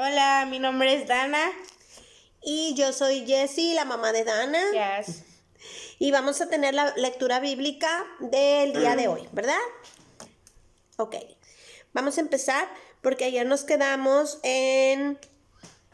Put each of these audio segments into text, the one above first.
Hola, mi nombre es Dana. Y yo soy Jessie, la mamá de Dana. Yes. Y vamos a tener la lectura bíblica del día de hoy, ¿verdad? Ok. Vamos a empezar porque ayer nos quedamos en...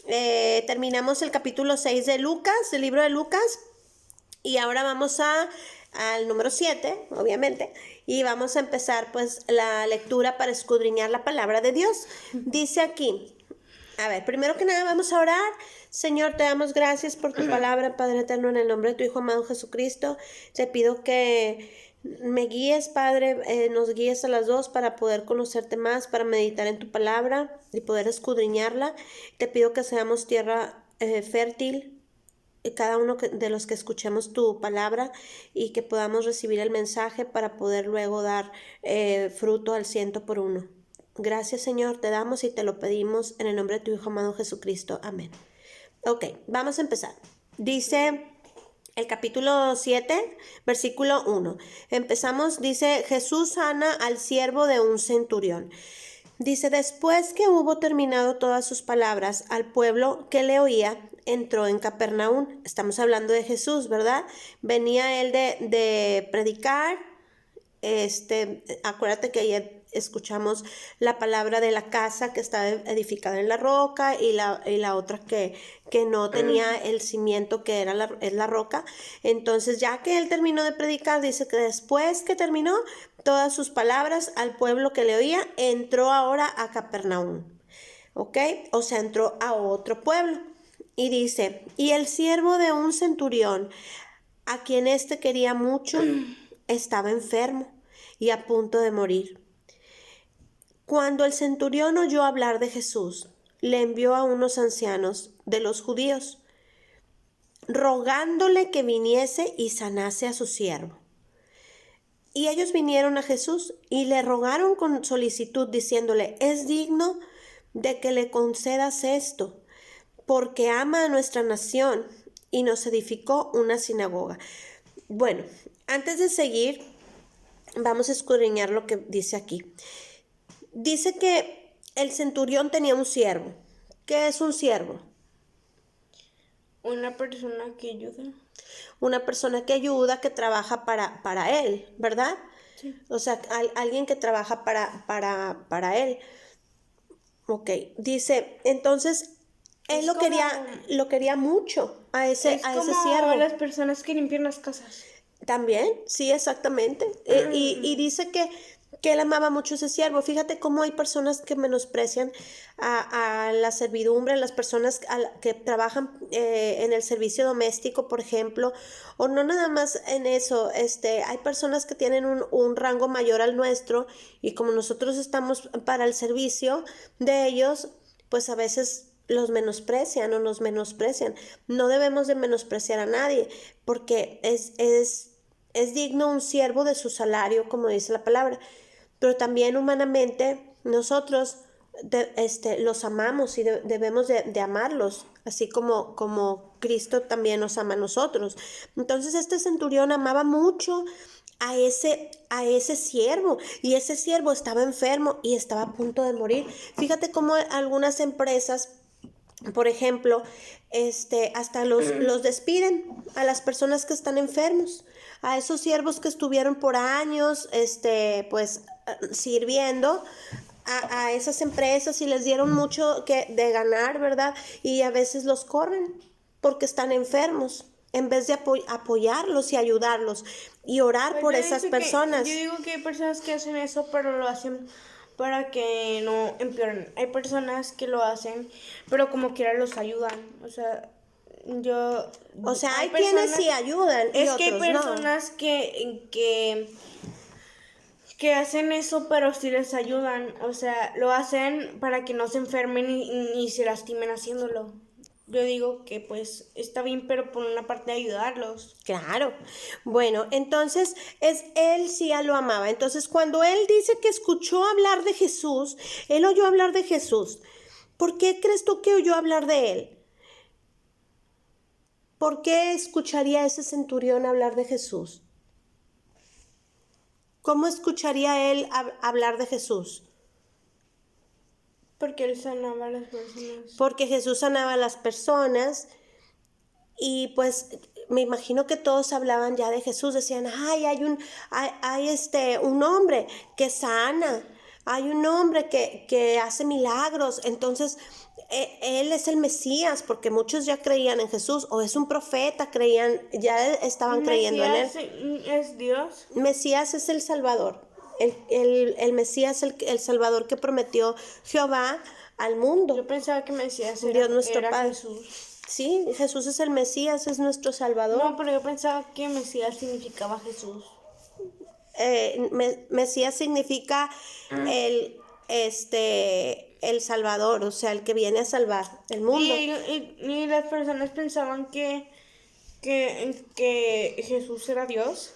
terminamos el capítulo 6 de Lucas, del libro de Lucas. Y ahora vamos al número 7, obviamente. Y vamos a empezar pues la lectura para escudriñar la palabra de Dios. Dice aquí... A ver, primero que nada vamos a orar. Señor, te damos gracias por tu palabra, Padre eterno, en el nombre de tu Hijo amado Jesucristo. Te pido que me guíes, Padre, nos guíes a las dos para poder conocerte más, para meditar en tu palabra y poder escudriñarla. Te pido que seamos tierra fértil, cada uno de los que escuchemos tu palabra y que podamos recibir el mensaje para poder luego dar fruto al 100 por 1. Gracias, Señor, te damos y te lo pedimos en el nombre de tu Hijo amado Jesucristo. Amén. Ok, vamos a empezar. Dice el capítulo 7, versículo 1. Empezamos, dice, Jesús sana al siervo de un centurión. Dice, después que hubo terminado todas sus palabras al pueblo que le oía, entró en Capernaum. Estamos hablando de Jesús, ¿verdad? Venía él de predicar. Acuérdate que ayer escuchamos la palabra de la casa que estaba edificada en la roca y la otra que no tenía el cimiento que es la roca. Entonces, ya que él terminó de predicar, dice que después que terminó todas sus palabras al pueblo que le oía, entró ahora a Capernaum. ¿Ok? O sea, entró a otro pueblo. Y dice, y el siervo de un centurión, a quien éste quería mucho, estaba enfermo y a punto de morir. Cuando el centurión oyó hablar de Jesús, le envió a unos ancianos de los judíos, rogándole que viniese y sanase a su siervo. Y ellos vinieron a Jesús y le rogaron con solicitud, diciéndole, es digno de que le concedas esto, porque ama a nuestra nación y nos edificó una sinagoga. Bueno, antes de seguir, vamos a escudriñar lo que dice aquí. Dice que el centurión tenía un siervo. ¿Qué es un siervo? Una persona que ayuda. Una persona que ayuda, que trabaja para él, ¿verdad? Sí. O sea, alguien que trabaja para él. Ok, dice, entonces, él Es lo quería mucho a ese siervo. las personas que limpian las casas. También, sí, exactamente. Y dice que él amaba mucho a ese siervo. Fíjate cómo hay personas que menosprecian a la servidumbre, las personas que trabajan en el servicio doméstico, por ejemplo, o no nada más en eso. Hay personas que tienen un rango mayor al nuestro y como nosotros estamos para el servicio de ellos, pues a veces los menosprecian o nos menosprecian. No debemos de menospreciar a nadie porque es digno un siervo de su salario, como dice la palabra, pero también humanamente nosotros los amamos y debemos de amarlos, así como Cristo también nos ama a nosotros. Entonces este centurión amaba mucho a ese siervo, y ese siervo estaba enfermo y estaba a punto de morir. Fíjate cómo algunas empresas, por ejemplo, hasta los despiden a las personas que están enfermos, a esos siervos que estuvieron por años, pues sirviendo a esas empresas y les dieron mucho de ganar, ¿verdad? Y a veces los corren porque están enfermos, en vez de apoyarlos y ayudarlos y orar por esas personas. Yo digo que hay personas que hacen eso, pero lo hacen para que no empeoren. Hay personas que lo hacen, pero como quiera los ayudan. O sea, O sea, hay quienes sí ayudan y es que hay otros no. personas que hacen eso, pero sí les ayudan. O sea, lo hacen para que no se enfermen ni se lastimen haciéndolo. Yo digo que pues está bien, pero por una parte ayudarlos. Claro. Bueno, entonces él sí ya lo amaba. Entonces, cuando él dice que escuchó hablar de Jesús, él oyó hablar de Jesús. ¿Por qué crees tú que oyó hablar de él? ¿Por qué escucharía ese centurión hablar de Jesús? ¿Cómo escucharía él hablar de Jesús? Porque él sanaba a las personas. Porque Jesús sanaba a las personas y pues me imagino que todos hablaban ya de Jesús, decían, ay, hay un hombre que sana, hay un hombre que hace milagros, entonces él es el Mesías, porque muchos ya creían en Jesús, o es un profeta, ya estaban creyendo en él. Mesías es Dios. Mesías es el Salvador, el Mesías, el Salvador que prometió Jehová al mundo. Yo pensaba que Mesías Dios nuestro era Padre. Jesús. Sí, Jesús es el Mesías, es nuestro Salvador. No, pero yo pensaba que Mesías significaba Jesús. Mesías significa el Salvador, o sea, el que viene a salvar el mundo. Y las personas pensaban que Jesús era Dios.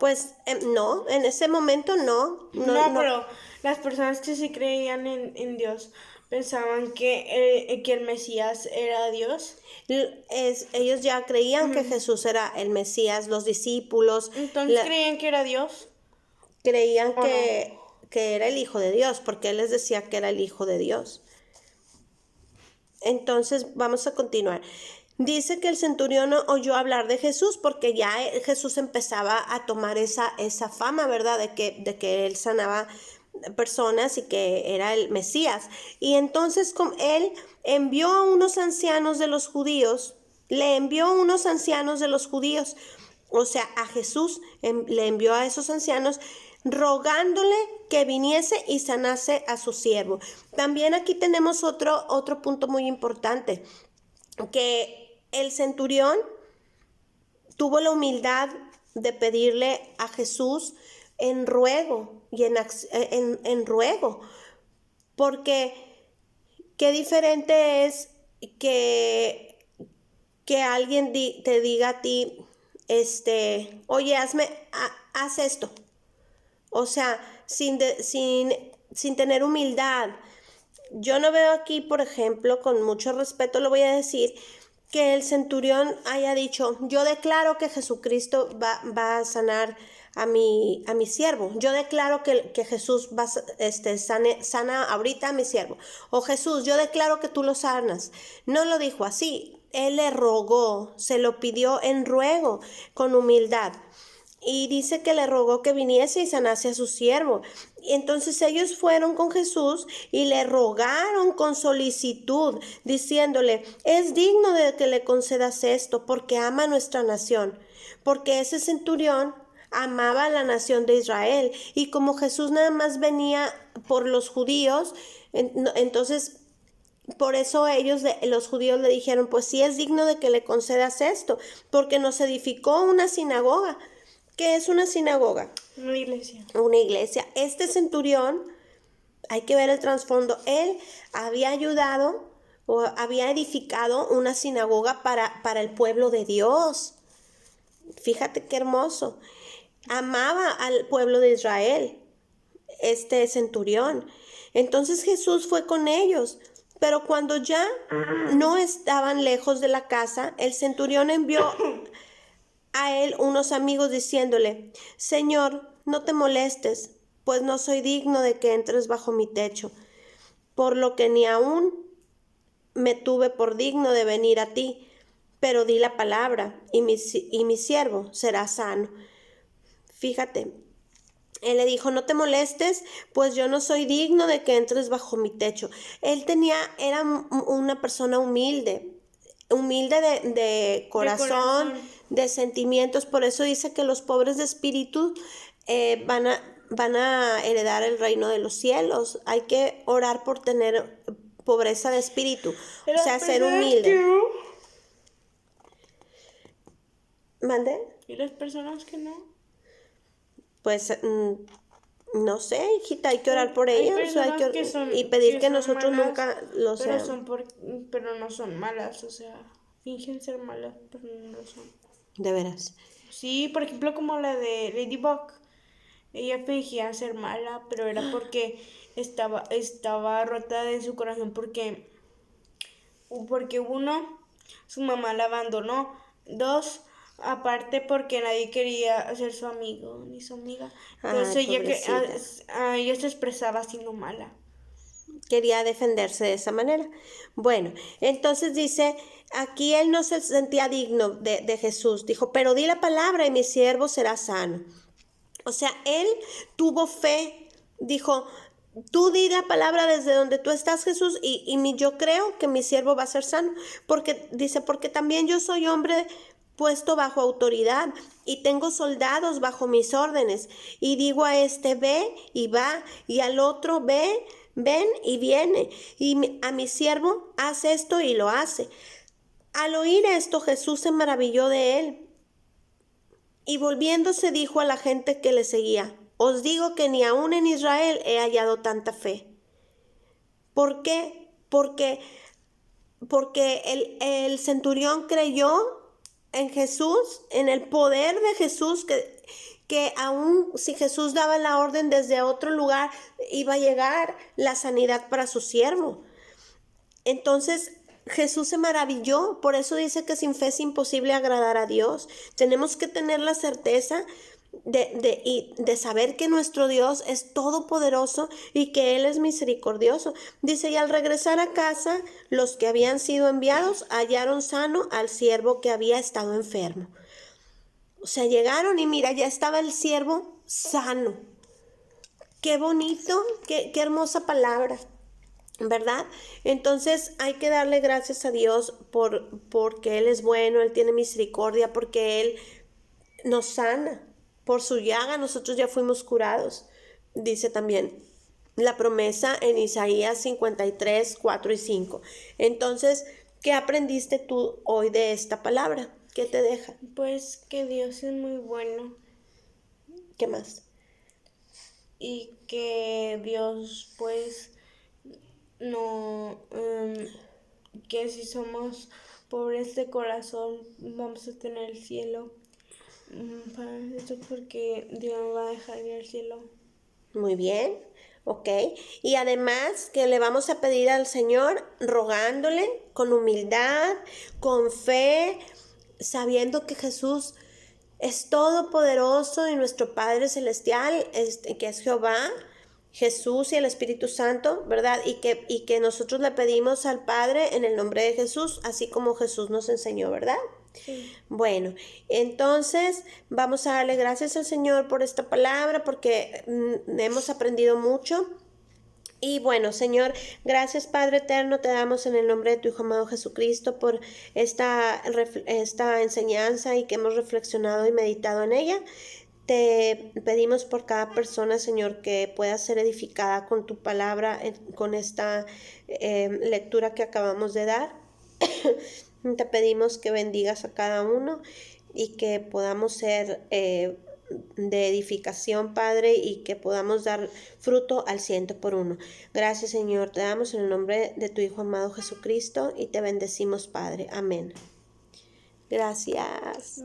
Pues no, en ese momento no. No, pero las personas que sí creían en Dios pensaban que el Mesías era Dios. Ellos ya creían que Jesús era el Mesías, los discípulos. Entonces creían que era Dios. Creían que era el Hijo de Dios, porque Él les decía que era el Hijo de Dios. Entonces, vamos a continuar. Dice que el centurión oyó hablar de Jesús porque ya Jesús empezaba a tomar esa fama, ¿verdad? De que Él sanaba personas y que era el Mesías. Y entonces él envió a unos ancianos de los judíos, o sea, a Jesús le envió a esos ancianos rogándole que viniese y sanase a su siervo. También aquí tenemos otro punto muy importante, que el centurión tuvo la humildad de pedirle a Jesús en ruego y en ruego, porque qué diferente es que alguien te diga a ti, oye, haz esto, o sea, sin tener humildad. Yo no veo aquí, por ejemplo, con mucho respeto lo voy a decir, que el centurión haya dicho, yo declaro que Jesucristo va a sanar a mi siervo. Yo declaro que Jesús sana ahorita a mi siervo. O Jesús, yo declaro que tú lo sanas. No lo dijo así. Él le rogó, se lo pidió en ruego, con humildad. Y dice que le rogó que viniese y sanase a su siervo. Y entonces ellos fueron con Jesús y le rogaron con solicitud, diciéndole, es digno de que le concedas esto, porque ama a nuestra nación. Porque ese centurión amaba a la nación de Israel. Y como Jesús nada más venía por los judíos, entonces por eso los judíos le dijeron, pues sí es digno de que le concedas esto, porque nos edificó una sinagoga. ¿Qué es una sinagoga? Una iglesia. Una iglesia. Este centurión, hay que ver el trasfondo, él había ayudado o había edificado una sinagoga para el pueblo de Dios. Fíjate qué hermoso. Amaba al pueblo de Israel, este centurión. Entonces Jesús fue con ellos. Pero cuando ya no estaban lejos de la casa, el centurión envió a él unos amigos diciéndole, Señor, no te molestes, pues no soy digno de que entres bajo mi techo, por lo que ni aún me tuve por digno de venir a ti, pero di la palabra y mi siervo será sano. Fíjate, él le dijo, no te molestes, pues yo no soy digno de que entres bajo mi techo. Era una persona humilde de corazón, de sentimientos. Por eso dice que los pobres de espíritu van a heredar el reino de los cielos. Hay que orar por tener pobreza de espíritu, o sea, ser humilde. ¿Mande? ¿Y las personas que no? Pues no sé, hijita, hay que orar por Hay ellos, personas y pedir que son nosotros malas, nunca lo pero seamos. pero no son malas, o sea, fingen ser malas, pero no lo son. De veras. Sí, por ejemplo, como la de Ladybug. Ella fingía ser mala, pero era porque estaba rota de su corazón porque uno, su mamá la abandonó. Dos, aparte porque nadie quería ser su amigo ni su amiga. Entonces Ay, pobrecita. ella se expresaba siendo mala. quería defenderse de esa manera. Bueno, entonces dice, aquí él no se sentía digno de Jesús. Dijo, pero di la palabra y mi siervo será sano. O sea, él tuvo fe. Dijo, tú di la palabra desde donde tú estás, Jesús, y yo creo que mi siervo va a ser sano. Porque dice, porque también yo soy hombre puesto bajo autoridad y tengo soldados bajo mis órdenes. Y digo a este, ve y va, y al otro, ve, ven y viene. Y a mi siervo, haz esto y lo hace. Al oír esto, Jesús se maravilló de él. Y volviéndose dijo a la gente que le seguía, os digo que ni aún en Israel he hallado tanta fe. ¿Por qué? Porque el centurión creyó en Jesús, en el poder de Jesús, que aún si Jesús daba la orden desde otro lugar, iba a llegar la sanidad para su siervo. Entonces Jesús se maravilló, por eso dice que sin fe es imposible agradar a Dios. Tenemos que tener la certeza de saber que nuestro Dios es todopoderoso y que Él es misericordioso. Dice, y al regresar a casa, los que habían sido enviados hallaron sano al siervo que había estado enfermo. O sea, llegaron y mira, ya estaba el siervo sano. Qué bonito, qué hermosa palabra, ¿verdad? Entonces hay que darle gracias a Dios porque Él es bueno, Él tiene misericordia, porque Él nos sana. Por su llaga nosotros ya fuimos curados. Dice también la promesa en Isaías 53, 4 y 5. Entonces, ¿qué aprendiste tú hoy de esta palabra? ¿Qué te deja? Pues que Dios es muy bueno ¿Qué más? y que Dios pues no, que si somos pobres de corazón vamos a tener el cielo. Esto es porque Dios nos va a dejar ir al cielo. Muy bien, ok. Y además que le vamos a pedir al Señor rogándole con humildad, con fe, sabiendo que Jesús es todopoderoso y nuestro Padre Celestial, que es Jehová, Jesús y el Espíritu Santo, ¿verdad? Y que nosotros le pedimos al Padre en el nombre de Jesús, así como Jesús nos enseñó, ¿verdad? Sí. Bueno, entonces vamos a darle gracias al Señor por esta palabra porque hemos aprendido mucho. Y bueno, Señor, gracias Padre Eterno, te damos en el nombre de tu Hijo amado Jesucristo por esta enseñanza y que hemos reflexionado y meditado en ella. Te pedimos por cada persona, Señor, que pueda ser edificada con tu palabra, con esta lectura que acabamos de dar. Te pedimos que bendigas a cada uno y que podamos ser de edificación, Padre, y que podamos dar fruto al 100%. Gracias, Señor. Te damos en el nombre de tu Hijo amado Jesucristo y te bendecimos, Padre. Amén. Gracias.